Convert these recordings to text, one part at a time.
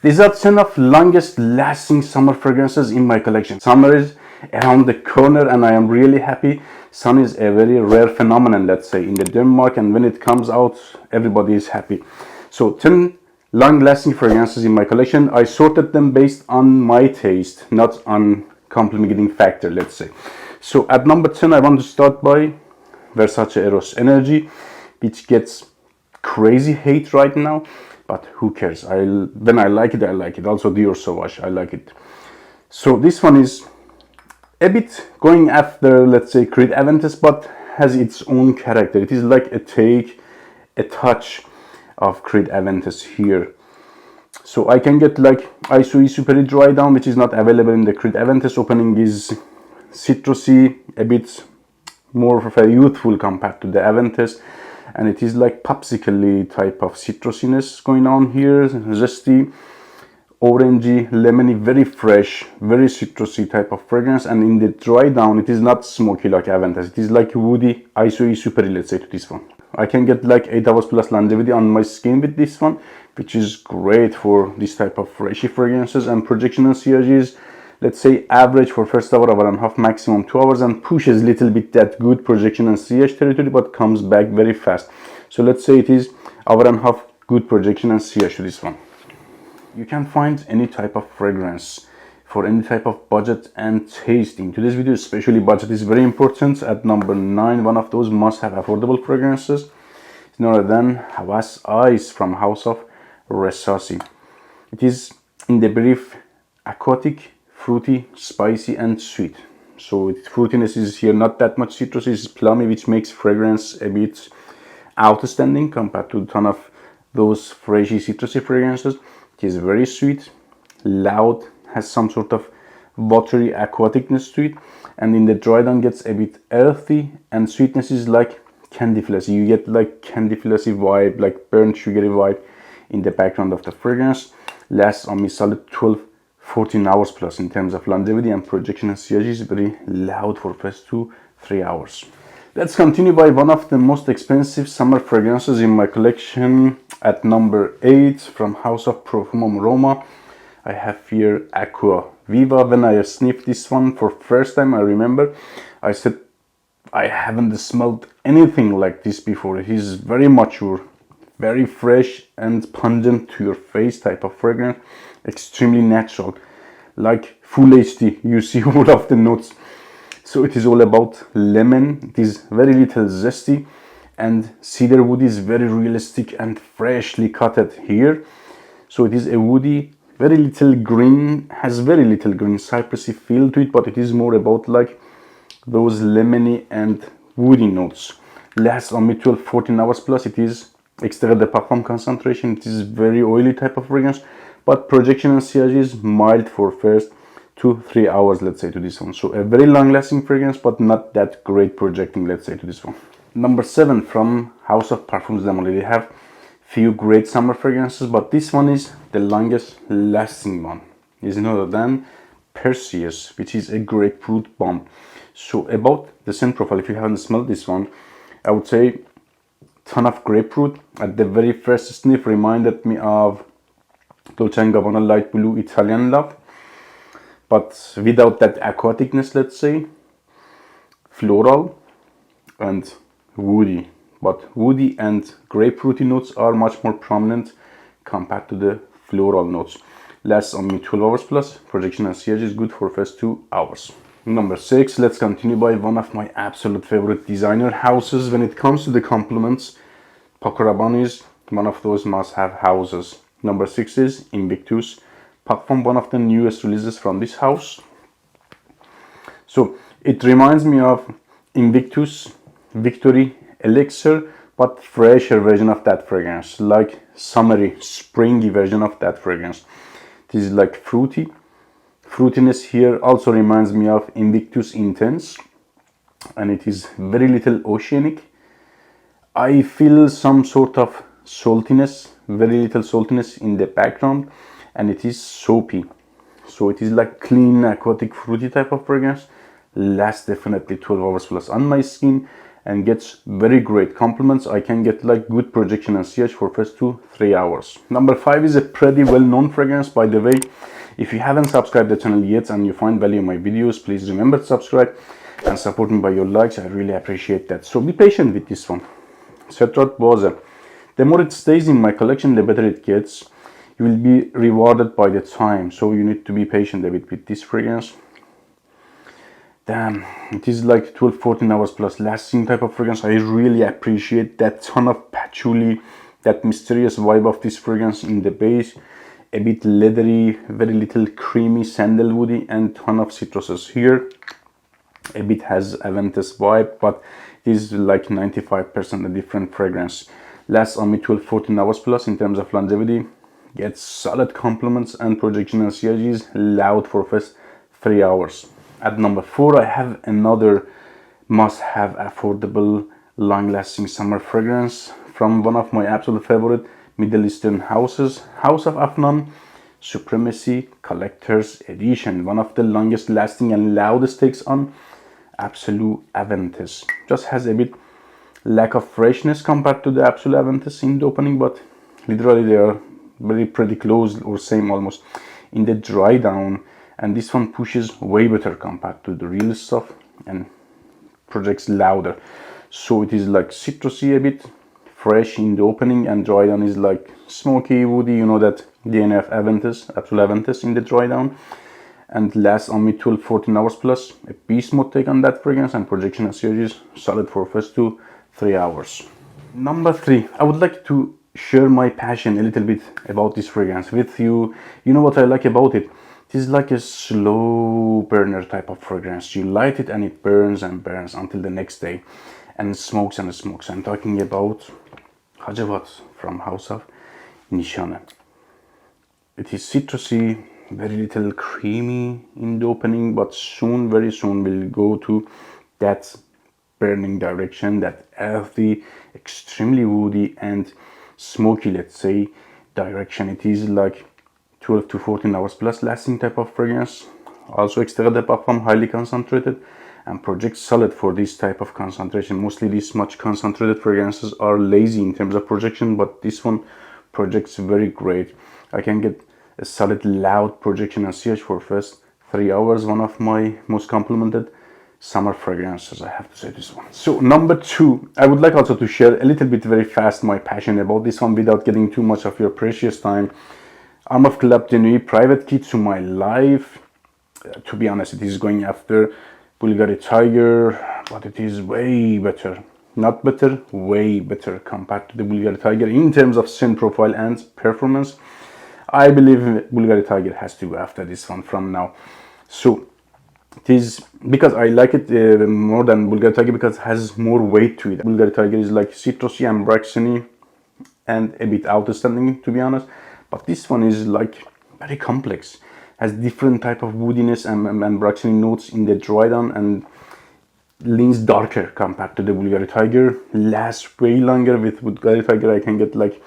These are 10 of longest lasting summer fragrances in my collection. Summer is around the corner and I am really happy. Sun is a very rare phenomenon, let's say, in the Denmark, and when it comes out, everybody is happy. So 10 long lasting fragrances in my collection. I sorted them based on my taste, not on complimenting factor, let's say. So at number 10, I want to start by Versace Eros Energy, which gets crazy hate right now. But who cares? When I like it, I like it. Also Dior Sauvage, I like it. So this one is a bit going after, let's say, Creed Aventus, but has its own character. It is like a touch of Creed Aventus here. So I can get like Ice Super Dry Down, which is not available in the Creed Aventus. Opening is citrusy, a bit more of a youthful compared to the Aventus. And it is like popsicle type of citrusiness going on here, zesty, orangey, lemony, very fresh, very citrusy type of fragrance. And in the dry down, it is not smoky like Aventus. It is like woody, ISO super, let's say, to this one. I can get like 8 hours plus longevity on my skin with this one, which is great for this type of freshy fragrances. And projection and sillage is, let's say, average for first hour and a half, maximum 2 hours, and pushes a little bit that good projection and sillage territory, but comes back very fast. So let's say it is hour and a half good projection and sillage to this one. You can find any type of fragrance for any type of budget and taste. In today's video, especially budget is very important. At number 9, one of those must-have affordable fragrances is none other than Hawas Ice from House of Rasasi. It is in the brief aquatic, fruity, spicy, and sweet. So fruitiness is here not that much. Citrus is plummy, which makes fragrance a bit outstanding compared to a ton of those freshy citrusy fragrances. It is very sweet, loud, has some sort of watery aquaticness to it, and in the dry down gets a bit earthy, and sweetness is like candy flossy. You get like candy flossy vibe, like burnt sugary vibe in the background of the fragrance. Lasts on me solid 12-14 hours plus in terms of longevity, and projection and sillage is very loud for first 2-3 hours. Let's continue by one of the most expensive summer fragrances in my collection. At number 8 from House of Profumum Roma, I have here Acqua Viva. When I sniffed this one for first time, I remember I said I haven't smelled anything like this before. It is very mature, very fresh and pungent to your face type of fragrance, extremely natural, like full HD. You see all of the notes. So it is all about lemon. It is very little zesty, and cedar wood is very realistic and freshly cutted here. So it is a woody, very little green, has very little green cypressy feel to it, but it is more about like those lemony and woody notes. Lasts on me 12-14 hours plus. It is Extrait de Parfum concentration. It is very oily type of fragrance, but projection and sillage is mild for first 2-3 hours, let's say, to this one. So a very long lasting fragrance, but not that great projecting, let's say, to this one. Number 7 from House of Parfums. They already have few great summer fragrances, but this one is the longest lasting one. Is none other than Perseus, which is a grapefruit bomb. So about the scent profile, if you haven't smelled this one, I would say ton of grapefruit. At the very first sniff, reminded me of Dolce & Gabbana light blue Italian love, but without that aquaticness, let's say. Floral and woody, but woody and grapefruity notes are much more prominent compared to the floral notes. Lasts on me 12 hours plus. Projection and sillage is good for first 2 hours. Number 6, let's continue by one of my absolute favorite designer houses. When it comes to the compliments, Paco Rabanne is one of those must-have houses. Number 6 is Invictus Parfum, one of the newest releases from this house. So it reminds me of Invictus Victory Elixir, but fresher version of that fragrance, like summery, springy version of that fragrance. It is like fruity. Fruitiness here also reminds me of Invictus Intense, and it is very little oceanic. I feel some sort of saltiness, very little saltiness in the background, and it is soapy. So it is like clean, aquatic, fruity type of fragrance. Lasts definitely 12 hours plus on my skin, and gets very great compliments. I can get like good projection and CH for first 2-3 hours. Number 5 is a pretty well-known fragrance, by the way. If you haven't subscribed to the channel yet and you find value in my videos, please remember to subscribe and support me by your likes. I really appreciate that. So be patient with this one. Cedrat Boise. The more it stays in my collection, the better it gets. You will be rewarded by the time, so you need to be patient a bit with this fragrance. Damn, it is like 12-14 hours plus lasting type of fragrance. I really appreciate that ton of patchouli, that mysterious vibe of this fragrance in the base. A bit leathery, very little creamy sandalwoody, and ton of citruses here. A bit has Aventus vibe, but it is like 95% a different fragrance. Lasts on me 12-14 hours plus in terms of longevity. Gets solid compliments and projection and CIGs, loud for first 3 hours. At number 4, I have another must-have affordable, long-lasting summer fragrance from one of my absolute favorite Middle Eastern houses, House of Afnan, Supremacy Collector's Edition. One of the longest lasting and loudest takes on Absolute Aventus. Just has a bit lack of freshness compared to the Absolute Aventus in the opening, but literally they are pretty close or same almost in the dry down, and this one pushes way better compared to the real stuff and projects louder. So it is like citrusy a bit, fresh in the opening, and dry down is like smoky, woody, you know, that DNA of Aventus, Absolute Aventus in the dry down, and lasts on me 12-14 hours plus. A beast mode take on that fragrance, and projection and series solid for first 2-3 hours. Number 3, I would like to share my passion a little bit about this fragrance with you. You know what I like about it? It is like a slow burner type of fragrance. You light it and it burns and burns until the next day and smokes and smokes. I'm talking about Hacivat from House of Nishane. It is citrusy, very little creamy in the opening, but soon, very soon, we'll go to that burning direction, that earthy, extremely woody and smoky, let's say, direction. It is like 12-14 hours plus lasting type of fragrance. Also Extrait de Parfum, highly concentrated, and projects solid for this type of concentration. Mostly this much concentrated fragrances are lazy in terms of projection, but this one projects very great. I can get a solid loud projection and CH for first 3 hours. One of my most complimented summer fragrances, I have to say, this one. So number 2, I would like also to share a little bit very fast my passion about this one without getting too much of your precious time. Armaf Club de Nuit private key to my life. To be honest, it is going after Bulgari Tiger, but it is way better. Not better, way better compared to the Bulgari Tiger in terms of scent profile and performance. I believe Bulgari Tiger has to go after this one from now. So it is because I like it more than Bulgari Tiger, because it has more weight to it. Bulgari Tiger is like citrusy and braxony and a bit outstanding, to be honest. But this one is like very complex, has different type of woodiness and braxony notes in the dry down, and leans darker compared to the Bulgari Tiger. Lasts way longer. With Bulgari Tiger I can get like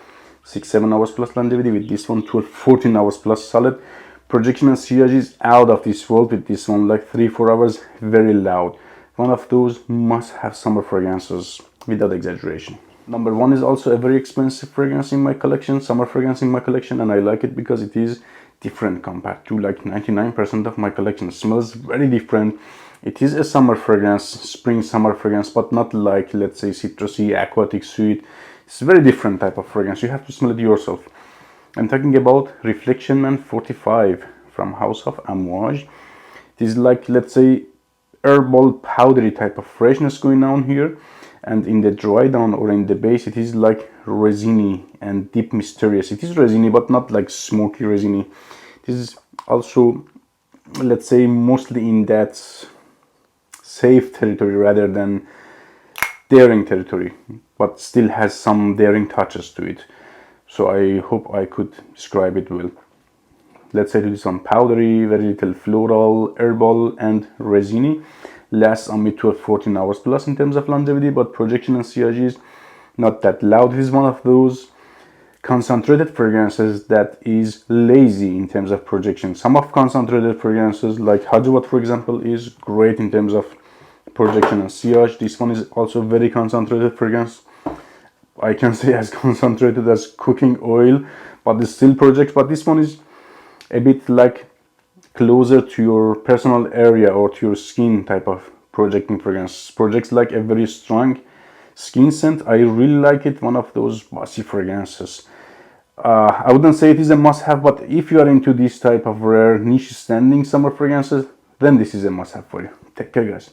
6-7 hours plus longevity. With this one 12-14 hours plus solid. Projection and CRG is out of this world with this one, like 3-4 hours, very loud. One of those must have summer fragrances without exaggeration. Number 1 is also a very expensive fragrance in my collection, summer fragrance in my collection, and I like it because it is different compared to like 99% of my collection. It smells very different. It is a summer fragrance, spring summer fragrance, but not like, let's say, citrusy, aquatic, sweet. It's a very different type of fragrance. You have to smell it yourself. I'm talking about Reflection Man 45 from House of Amouage. It is like, let's say, herbal powdery type of freshness going on here, and in the dry down or in the base it is like resiny and deep mysterious. It is resiny but not like smoky resiny. This is also, let's say, mostly in that safe territory rather than daring territory, but still has some daring touches to it. So I hope I could describe it well. Let's say it is some powdery, very little floral, herbal and resiny. Lasts on me 12-14 hours plus in terms of longevity, but projection and CRG is not that loud. It is one of those concentrated fragrances that is lazy in terms of projection. Some of concentrated fragrances like Hacivat, for example, is great in terms of projection and sillage. This one is also very concentrated fragrance. I can say as concentrated as cooking oil, but it still projects. But this one is a bit like closer to your personal area or to your skin type of projecting fragrance. Projects like a very strong skin scent. I really like it. One of those bossy fragrances. I wouldn't say it is a must-have, but if you are into this type of rare niche standing summer fragrances, then this is a must-have for you. Take care, guys.